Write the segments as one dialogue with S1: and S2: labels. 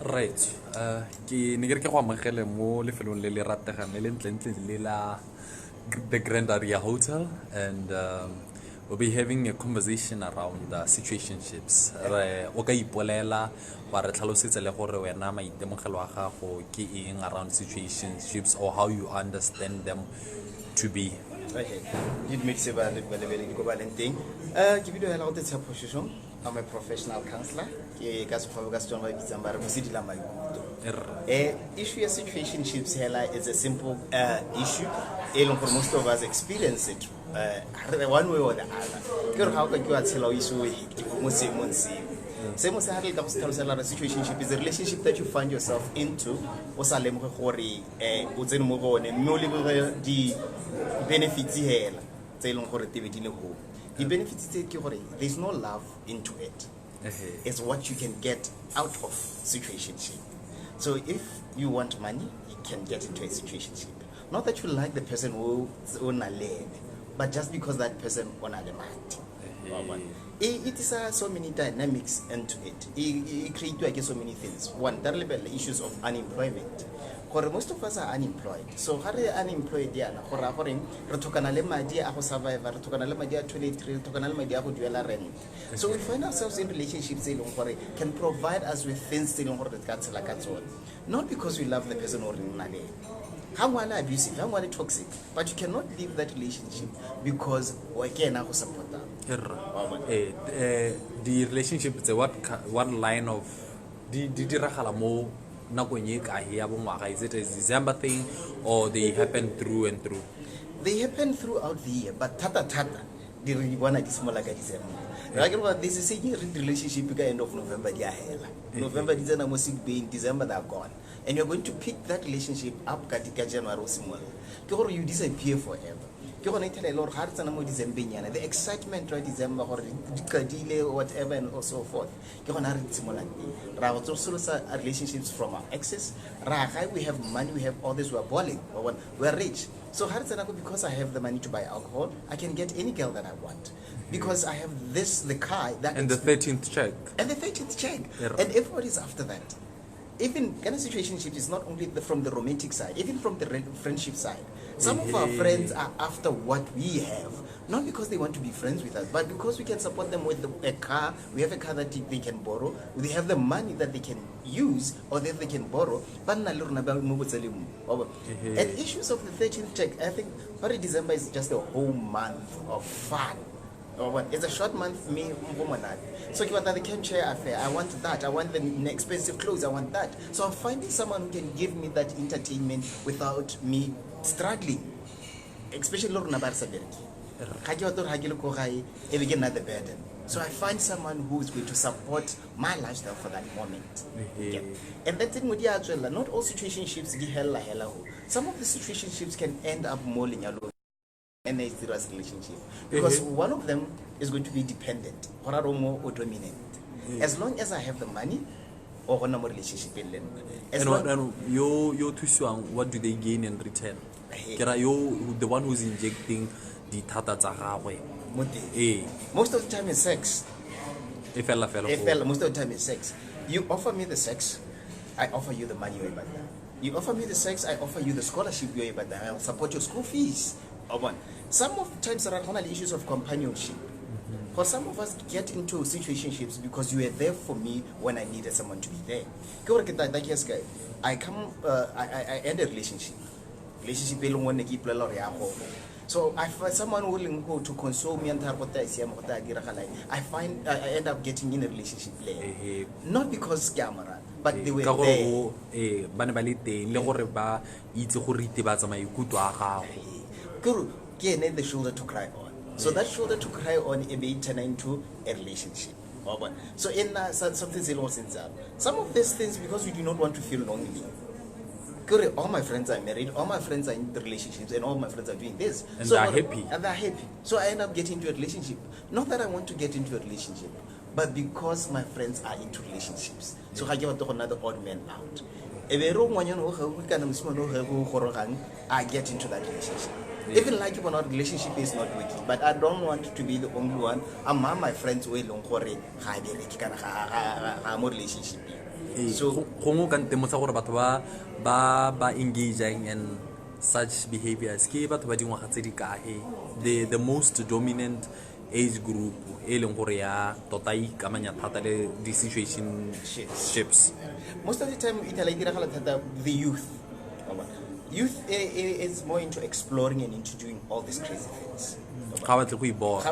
S1: Right. Ke ne ke re ke go amogele mo lefelong le le rategang le le ntlentle le la the Grand Aria Hotel, and we'll be having a conversation around situationships. Re o ka ipolela wa re tlhalosetsa le gore wena maitemogelo a gago ke eng around situationships or how you understand them to be.
S2: Okay, you'd mix it about the thing. Give you a lot of position. I'm a professional counselor. Issue of situationships is a simple issue. For most of us experience it one way or the other. How can you tell issue? Same as a situationship is a relationship that you find yourself into. The benefits here. The benefits there's no love into it. It's what you can get out of situationship. So if you want money, you can get into a situationship. Not that you like the person who own a land, but just because that person own a demand. It is so many dynamics into it. It creates so many things. One, there are the issues of unemployment. Most of us are unemployed. So how are you unemployed? So we find ourselves in relationships that can provide us with things not because we love the person or how are abusive, how are toxic, but you cannot leave that relationship because we cannot support them.
S1: The relationship is what line of is it a December thing or they happen through and through?
S2: They happen throughout the year, but tata they really want to small like December. This is a relationship end of November. November, December, music being December, they're gone. And you're going to pick that relationship up January or small. You disappear forever. The excitement right December or delay or whatever and so forth. Relationships from our exes. We have money, we have all this, we're balling, we're rich. So because I have the money to buy alcohol, I can get any girl that I want. Because I have this, the car that
S1: and the 13th check.
S2: And the 13th check. And everybody's after that. Even kind of situationship is not only from the romantic side, even from the friendship side. Some of our friends are after what we have, not because they want to be friends with us, but because we can support them with a car. We have a car that they can borrow. They have the money that they can use or that they can borrow. And issues of the 13th check, I think December is just a whole month of fun. It's a short month, me, so the camp chair affair, I want that, I want the expensive clothes, I want that. So I'm finding someone who can give me that entertainment without me struggling. Especially another burden. So I find someone who is going to support my lifestyle for that moment. And that thing with not all situationships get hella. Some of the situationships can end up mulling alone. And a serious relationship because one of them is going to be dependent or dominant. As long as I have the money or no relationship
S1: what do they gain in return? You the one who's injecting the tata.
S2: Most of the time is sex.
S1: Most
S2: of the time is sex. You offer me the sex, I offer you the money. You offer me the sex, I offer you the scholarship. I'll support your school fees. Some of the times there are issues of companionship. For some of us get into situationships because you were there for me when I needed someone to be there. I end a relationship. So I find someone willing to console me and I end up getting in a relationship there. Not because camera, but they were there. The shoulder to cry on. So that shoulder to cry on may turn into a relationship. So in something some of these things because we do not want to feel lonely. All my friends are married, all my friends are in the relationships, and all my friends are doing this.
S1: And so they're happy.
S2: And they're happy. So I end up getting into a relationship. Not that I want to get into a relationship, but because my friends are into relationships. So I give another odd man out. I get into that relationship. Even like if our relationship is not working, but I don't want to be the only one. I'm my friends way long relationship. So
S1: go ka ntemotsa gore batho ba engaging in such behaviors ke batho ba dingwaga tse di kae, the most dominant age group e leng gore ya tota ikamanya thata le di-situationships.
S2: most of the time the youth. Youth is more into exploring and into doing all these crazy things.
S1: Ga ba tle go ibora.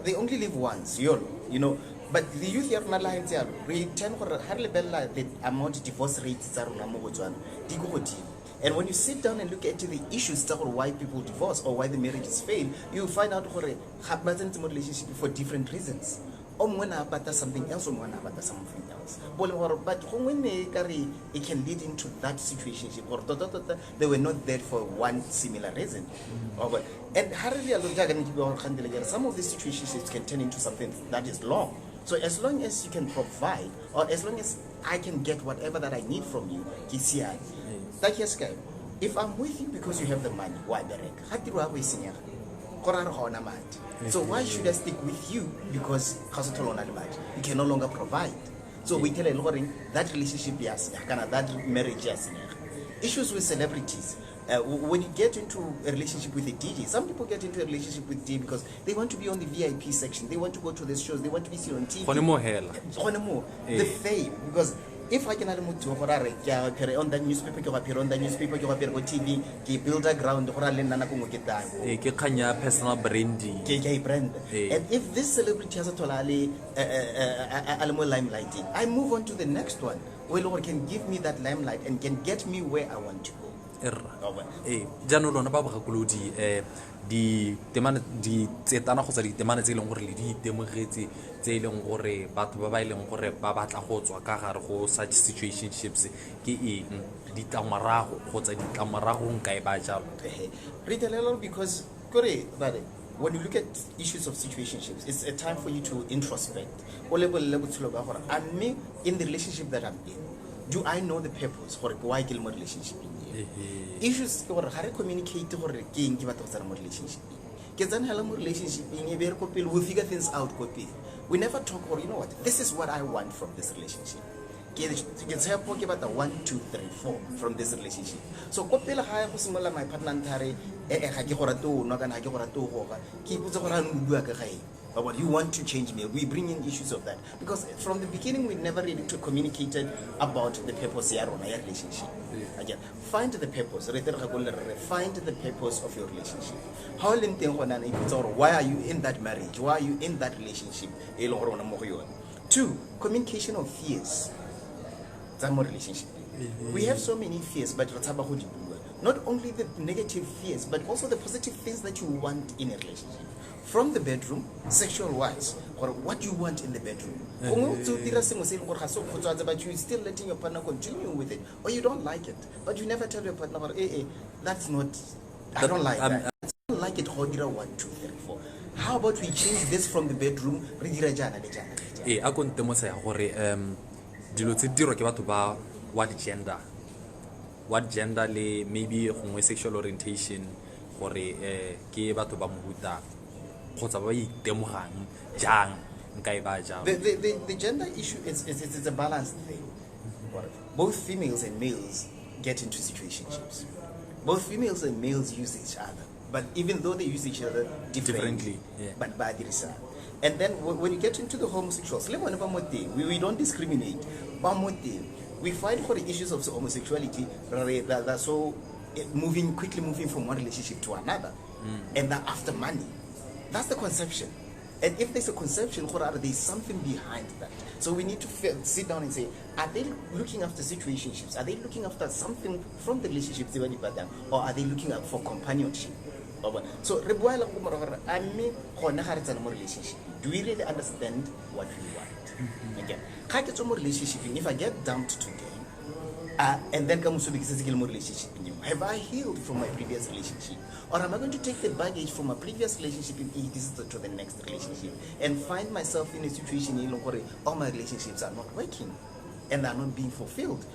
S2: They only live once, you know. But the youth here na la ntse re tend gore ha re lebella the amount divorce rates tsa rona mo Botswana di go godimo. And when you sit down and look at the issues tsa gore why people divorce or why the marriages fail, you find out gore ga ba tsentse mo relationship for different reasons. Someone about something else, someone about something else. But when it can lead into that situation, or they were not there for one similar reason. And some of these situations can turn into something that is long. So as long as you can provide, or as long as I can get whatever that I need from you, if I'm with you because you have the money, why so why should I stick with you because you can no longer provide? So we tell that relationship that marriage issues with celebrities. When you get into a relationship with a DJ, some people get into a relationship with DJ because they want to be on the VIP section, they want to go to the shows, they want to be seen on TV. The fame, because if I can on that newspaper, on that newspaper, go TV, build a ground,
S1: personal branding.
S2: And if this celebrity has a limelight, I move on to the next one. Well, Lord can give me that limelight and can get me where I want to go.
S1: Jaanong lona ba bagakolodi di tsetana go tsa ditemana tse e leng gore le di itemogetse tse e leng gore batho ba ba e leng gore ba batla go tswa ka gare go such situationships ke eng ditlamorago kgotsa ditlamorago nka e ba jalo
S2: because when you look at issues of situationships, it's a time for you to introspect. In the relationship that I'm in, do I know the purpose for why I kill my relationship? Issues how to communicate or gain give a relationship. We'll figure things out. We never talk or you know what, this is what I want from this relationship. Get help about the 1, 2, 3, 4 from this relationship. So my partner but you want to change me. We bring in issues of that because from the beginning we never really communicated about the purpose of our relationship. Again, find the purpose. Find the purpose of your relationship. Why are you in that marriage? Why are you in that relationship? 2, communication of fears. Relationship. We have so many fears, but not only the negative fears, but also the positive things that you want in a relationship. From the bedroom, sexual wise, or what you want in the bedroom. But you're still letting your partner continue with it, or you don't like it, but you never tell your partner, that's not, I don't like that. I don't like it, 1, 2, 3, 4. How about we change this from the bedroom?
S1: dilo tse dirwa ke batho ba what gender le maybe gongwe sexual orientation gore ke batho ba mohuta kgotsa ba itemogang jang nka e ba jang.
S2: The gender issue is a balanced thing. Both females and males get into situationships. Both females and males use each other, but even though they use each other differently. But by the result. And then when you get into the homosexuals, we don't discriminate. We fight for the issues of homosexuality that are so quickly moving from one relationship to another. And that after money. That's the conception. And if there's a conception, there's something behind that. So we need to sit down and say, are they looking after situationships? Are they looking after something from the relationships they or are they looking out for companionship? So, relationship. Do we really understand what we want? Again, if I get dumped today, and then come to relationship, have I healed from my previous relationship? Or am I going to take the baggage from a previous relationship to the next relationship and find myself in a situation where all my relationships are not working? and they're not being fulfilled.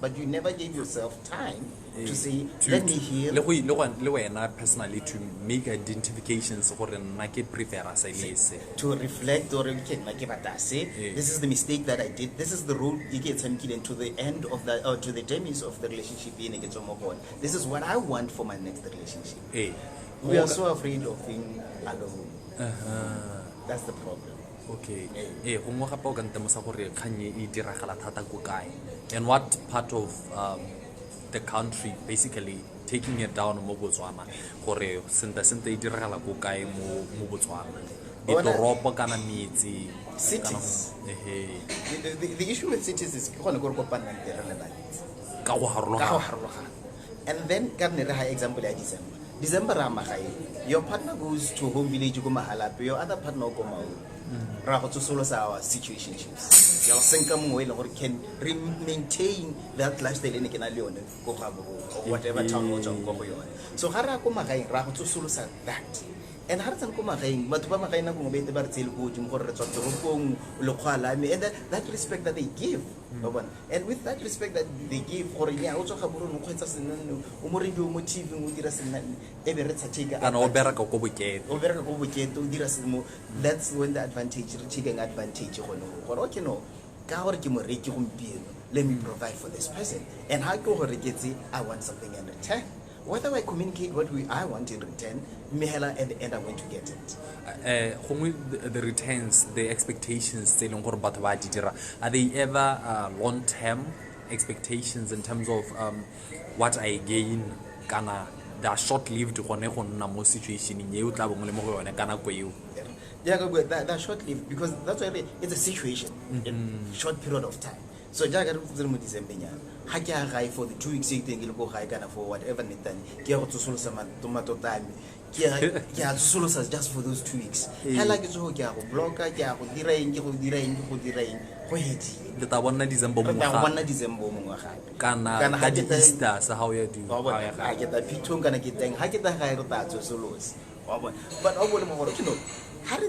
S2: But you never gave yourself time to say, let me heal.
S1: Personally, to make identifications for the prefer as I say.
S2: To reflect or this is the mistake that I did. This is the road you get to the end of the or to the demise of the relationship. This is what I want for my next relationship. We are so afraid of being alone. That's the problem.
S1: Okay. And what part of the country basically taking it down mo Botswana gore senta e diragala go kae mo Botswana ditoropo kana metsi
S2: cities. The issue with cities is ka go harologana. And then ka nne re ha example ya December ra magae, your partner goes to home village go Mahalape, your other partner go Mau. Ra go tsosolosa our situationships. Your senka mongwe le gore can maintain that lifestyle ene ke na le yone go ga bo or whatever town mo tsang go yone. So ga ra go magae ra go tsosolosa that. And batho ba magaeng na bongwe ba tsele go dimo gore re tswa toropong le kgwalame, and that respect that they give. And with that respect that they give, gore ya o tswa ga boro no kgwetsa senane o mo radio mo TV mo dira senane e be re tshega
S1: kana o bereka go bokete
S2: o dira senmo. That's when the advantage re taking advantage gore okay no ka gore ke mo reki gompieno, let me provide for this person, and how go gore ke I want something in return. Whether I communicate what I want in return, Mihela at the end I'm going to get it.
S1: The returns, the expectations, are they ever long-term expectations in terms of what I gain? Kana they are short-lived situation.
S2: They're short-lived because that's why it's a situation in short period of time. So jaga mo December nya ha ke a gae for the 2 weeks thing le go gae kana for whatever netan ke go tsosolosa tomato time ke a tsosolosa just for those 2 weeks hela ke tso ke a go blocka ke a go dira eng go hedi
S1: le ta bona December mo
S2: gape
S1: kana ka di Easter sa how you do
S2: ha ke ta phithong kana ke teng ha ke ta gae re ta tsosolosa but o bole mo gore ke no can I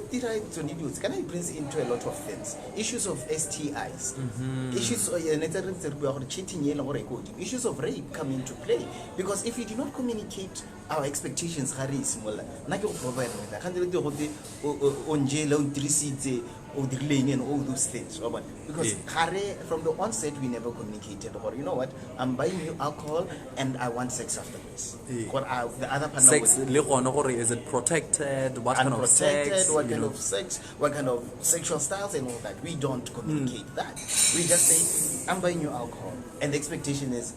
S2: brings into a lot of things. Issues of STIs, issues of cheating, issues of rape come into play. Because if you do not communicate our expectations, and all those things. Because from the onset we never communicated, or you know what, I'm buying you alcohol and I want sex after this. The other partner
S1: sex, is it protected? What kind of sex?
S2: What kind of sex? What kind of sexual styles and all that? We don't communicate that. We just say, I'm buying you alcohol, and the expectation is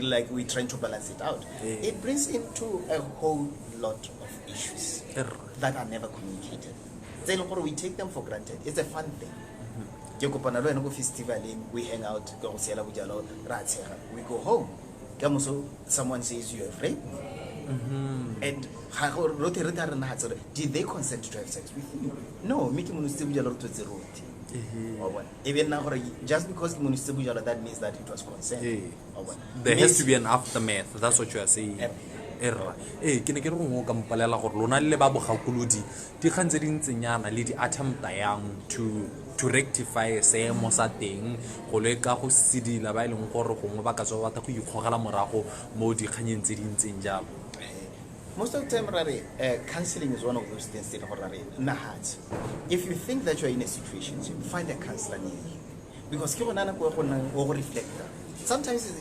S2: like we're trying to balance it out. It brings into a whole lot of issues that are never communicated. We take them for granted. It's a fun thing. We hang out, we go home. Someone says you have raped me. And did they consent to have sex with you? No, even now, just because that means that it was consent.
S1: There has to be an aftermath. That's what you are saying. Ke ne ke re go ka mpalela gore lona le ba bogakolodi di gantse di ntsenyana le di attempt yang to rectify seemo sa teng go le ka go sidila ba ileng gore gongwe ba ka tswa ba go ikgogela morago mo di kganyeng tse di ntseng jalo.
S2: Most of the time, counseling is one of those things that are if you think that you're in a situation, find a counselor near you. Because sometimes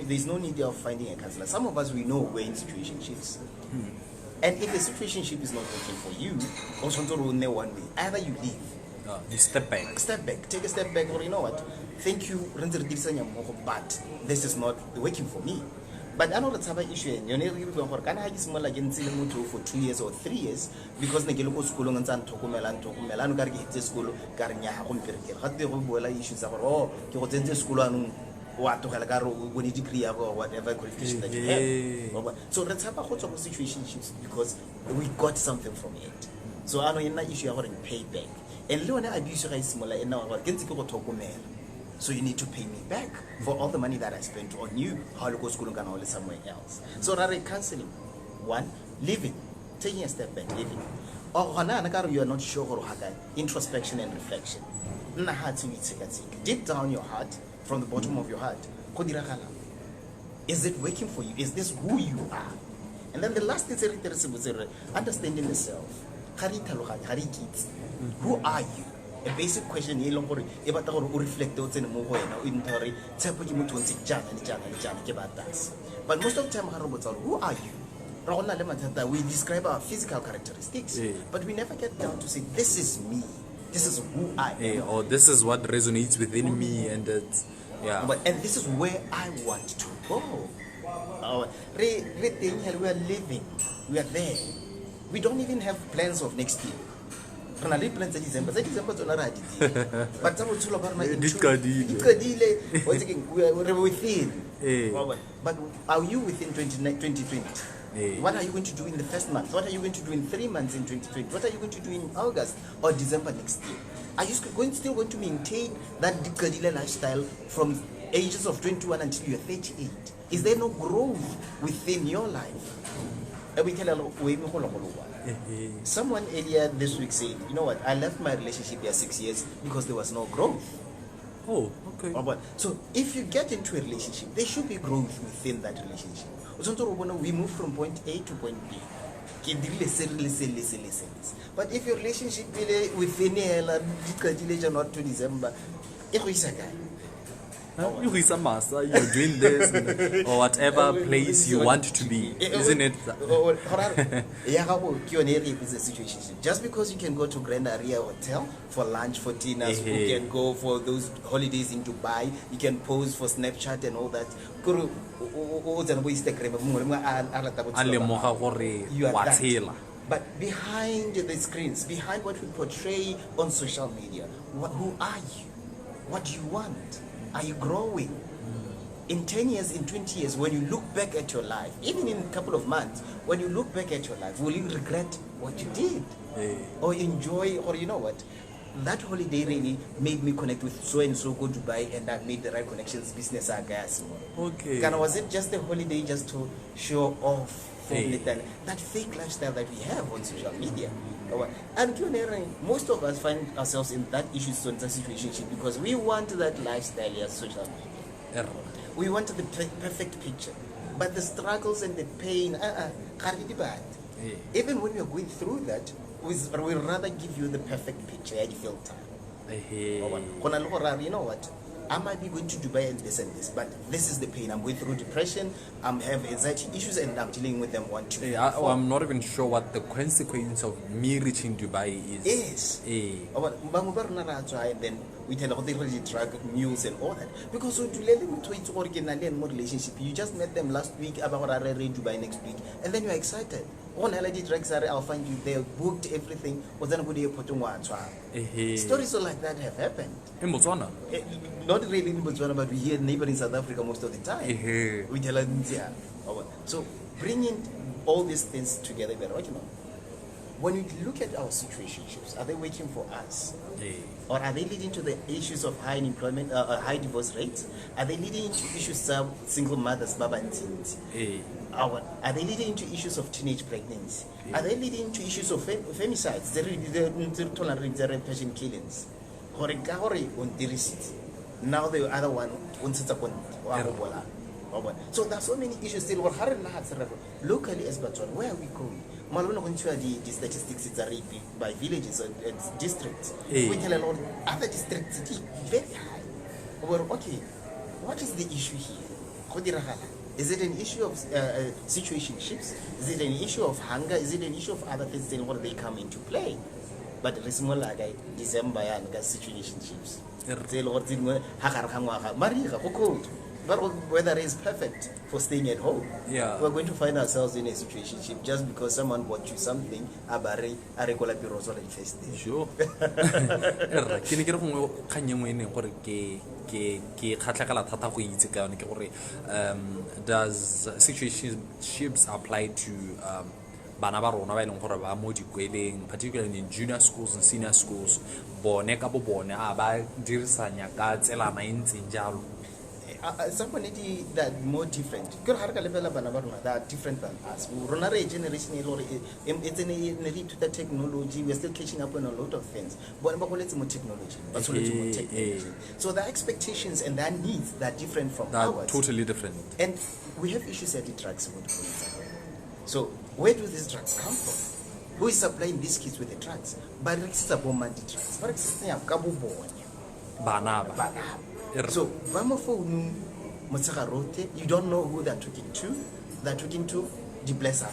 S2: there's no need of finding a counselor. Some of us, we know we're in situationships. And if the situationship is not working for you, one way, either you leave.
S1: You step back.
S2: Take a step back, or you know what? Thank you, but this is not working for me. But I know that's another issue. You know, can I just like for 2 years or 3 years because the local school and Tokumelan get school, Garnia, issues about you attend school and what to Halagaro when you degree or whatever qualification that you have. So let's have a whole of situationships because we got something from it. So I know in that issue, I want to pay back. And Leona abuse is smaller and now I get to go to So you need to pay me back for all the money that I spent on you. How to go school and somewhere else. So that counseling. One, living, taking a step back, living. Or you are not sure introspection and reflection. Deep down your heart, from the bottom of your heart, is it working for you? Is this who you are? And then the last thing is understanding yourself. Who are you? A basic question is reflect but most of the time, who are you? We describe our physical characteristics, but we never get down to say, this is me. This is who I am.
S1: Or this is what resonates within me, and it's, yeah.
S2: And this is where I want to go. We are living. We are there. We don't even have plans of next year. But we're within. But are you within 2020? What are you going to do in the first month? What are you going to do in 3 months in 2020? What are you going to do in August or December next year? Are you still going to maintain that lifestyle from ages of 21 until you're 38? Is there no growth within your life? Someone earlier this week said, you know what, I left my relationship here 6 years because there was no growth.
S1: Oh, okay.
S2: So if you get into a relationship, there should be growth within that relationship. We move from point A to point B. But if your relationship within not to December,
S1: you're doing this or whatever place you want to be, isn't it?
S2: Is a situation. Just because you can go to Grand Aria Hotel for lunch, for dinners, you can go for those holidays in Dubai, you can pose for Snapchat and all that. You are that. But behind the screens, behind what we portray on social media, who are you? What do you want? Are you growing? In 10 years, in 20 years, when you look back at your life, even in a couple of months, when you look back at your life, will you regret what you did? Or enjoy, or you know what? That holiday really made me connect with so and so, go to Dubai, and I made the right connections, business, I guess.
S1: Okay.
S2: Was it just a holiday just to show off that fake lifestyle that we have on social media? And most of us find ourselves in that issue, in that situation, because we want that lifestyle as social media. We want the perfect picture, but the struggles and the pain, even when we are going through that, we'd rather give you the perfect picture and filter. You know what? I might be going to Dubai and this, but this is the pain. I'm going through depression, I'm having anxiety issues, and I'm dealing with them 1, 2.
S1: I'm not even sure what the consequence of me reaching Dubai is.
S2: And then we tell all the drug news and all that. Because so to organize more relationship, you just met them last week, about Dubai next week, and then you're excited. On holiday drugs, I'll find you there, booked everything. Stories like that have happened.
S1: In Botswana?
S2: Not really in Botswana, but we hear neighboring South Africa most of the time. We tell them, so bringing all these things together, when we look at our situationships, are they working for us? Or are they leading to the issues of high unemployment, high divorce rates? Are they leading into issues of single mothers, baba and teens? Are they leading into issues of teenage pregnancy? Are they leading into issues of femicides? They're patient killings. Now the other one, so there's so many issues still. Locally as Botswana, where are we going? The statistics by villages and districts. We tell a lot of other districts very high. Okay, what is the issue here? Is it an issue of situationships? Is it an issue of hunger? Is it an issue of other things then what they come into play? But it's more like December and situationships. But weather is perfect for staying at home.
S1: Yeah.
S2: We're going to find ourselves in a situationship just because someone bought you something.
S1: Sure. Does situationships apply to bana ba rona ba e leng gore ba mo dikweleng, particularly in junior schools and senior schools, bone ka bo bone a ba dirisanya ka tselana e ntseng jalo.
S2: Some community that more different. Because har ka lebela bana ba rona that are different than us. Rona re generation e lore it's in the technology. We are still catching up on a lot of things. But ba goletse mo technology. Ba goletse mo technology. So the expectations and their needs that are different from ours.
S1: Totally different.
S2: And we have issues at the drugs. So where do these drugs come from? Who is supplying these kids with the drugs? But it's a bomb drugs. But it's a kabu boy.
S1: Bana.
S2: So, you don't know who they're talking to. They're talking to the blesser.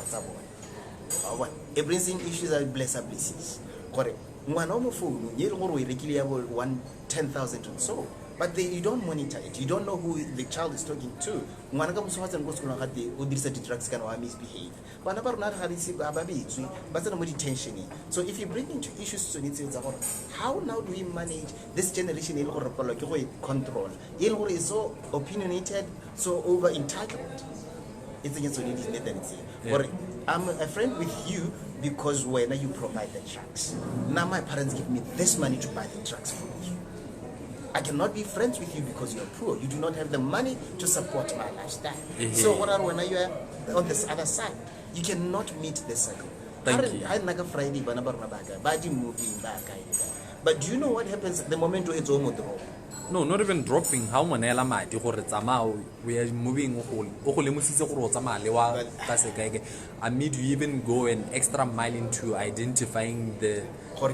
S2: It brings in issues that blesser blessings. Correct. One phone, you don't 10,000 and so. But you don't monitor it. You don't know who the child is talking to. One comes to us and goes to the drugs can misbehave. But never not but detention. So if you bring into issues to how now do we manage this generation control? Is so opinionated, so over entitled. It's against or I'm a friend with you because when you provide the drugs. Now my parents give me this money to buy the drugs for you. I cannot be friends with you because you're poor. You do not have the money to support my lifestyle. So what are when you are on this other side? You cannot meet the circle.
S1: Thank you.
S2: Friday, but do you know what happens the moment it's almost drop?
S1: No, not even dropping. How manela madi gore tsamao we are moving o go lemositse gore o tsamaya le wa ka se kae. I mean, you even go an extra mile into identifying the
S2: we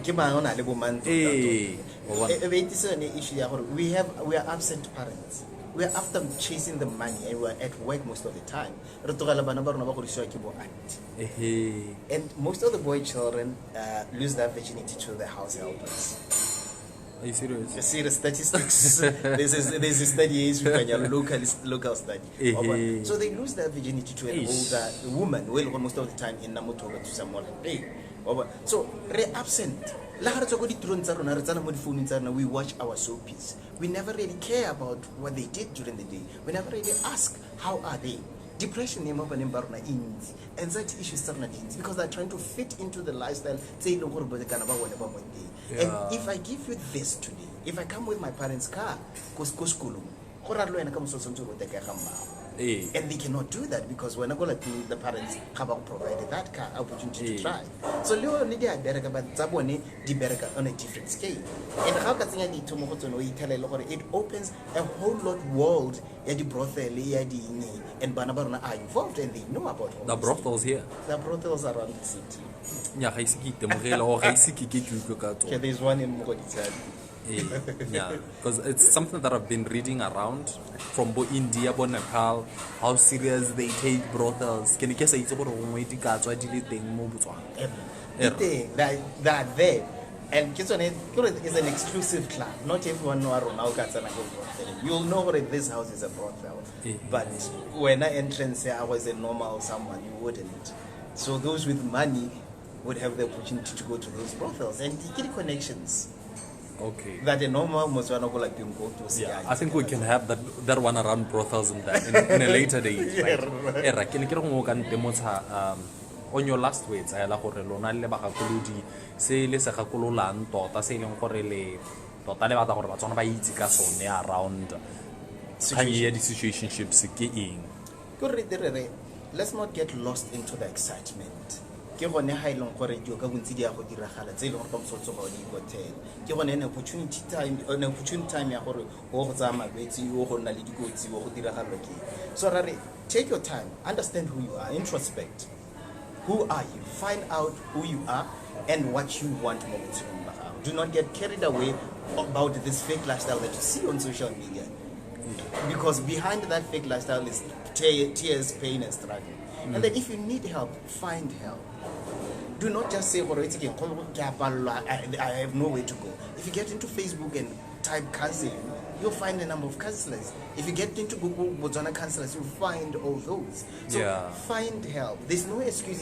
S2: are absent parents. We are after chasing the money and we are at work most of the time. And most of the boy children lose their virginity to the house helpers.
S1: Are you serious?
S2: Serious statistics. there's a study, local study. So they lose their virginity to an older woman, well, most of the time in Namutoga to someone. So they're absent. We watch our soapies. We never really care about what they did during the day. We never really ask, how are they? Depression, anxiety issues, because they're trying to fit into the lifestyle. And if I give you this today, if I come with my parents' car, and they cannot do that because when I go like the parents have provided that car opportunity to try. So Leo need a bereka but Zabone di bereka on a different scale. And how can it opens a whole lot world the brothel and Banabarna are involved and they know about all
S1: the brothels here.
S2: The brothels around the city.
S1: Yeah,
S2: there's one in Mogadishu.
S1: Yeah, because it's something that I've been reading around from India, Nepal, how serious they take brothels. Can you guess it's about
S2: they are there. And Kitson is an exclusive club. Not everyone knows you'll know what this house is a brothel. But when I entrance here, I was a normal someone, you wouldn't. So those with money would have the opportunity to go to those brothels and get connections.
S1: Okay.
S2: That a normal Mozwana go like go to see.
S1: Yeah, I think we can have that one around brothels in a later date. On your last words, I la gore lona le ba gakolodi se le se gakololang tota se leng gore le tota le batla gore ba tsona ba itse ka sone around situationships ke eng.
S2: Let's not get lost into the excitement. Ke gone ha ile gore dio ka bontsi dia go diragala tse ile gore ba motso go di hotel ke gone an opportunity time ya gore go tsa mabetsi o go nna le dikotsi go diragala ke so rare take your time, understand who you are, introspect. Who are you? Find out who you are and what you want. Do not get carried away about this fake lifestyle that you see on social media, because behind that fake lifestyle is tears, pain and struggle. And then if you need help, find help. Do not just say, I have nowhere to go. If you get into Facebook and type counseling, you'll find a number of counselors. If you get into Google Botswana counselors, you'll find all those. So find help. There's no excuse.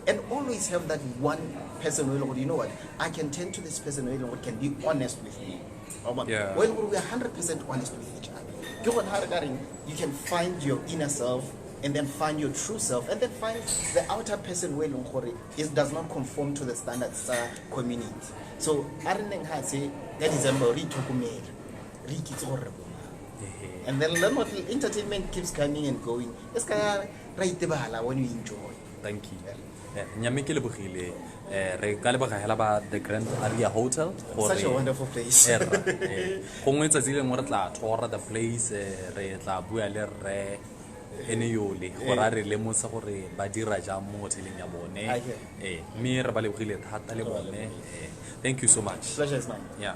S2: And always have that one person who, you know what, I can turn to this person who can be honest with me. Well, we are 100% honest with each other. You can find your inner self and then find your true self, and then find the outer person where it does not conform to the standards community. So December and then what entertainment keeps coming and going. It's when you enjoy.
S1: Thank you. Nyamekele bogile re ka le ba hela ba the Grand Aria Hotel.
S2: Such a wonderful place.
S1: Go ngwetsa tsile ngwe re tla thora the place re tla bua le re ene yole gore re le motse gore ba dira jang mo hoteleng ya bone me re ba le bogile thata le bone. Thank you so much.
S2: Pleasure is mine.
S1: Yeah.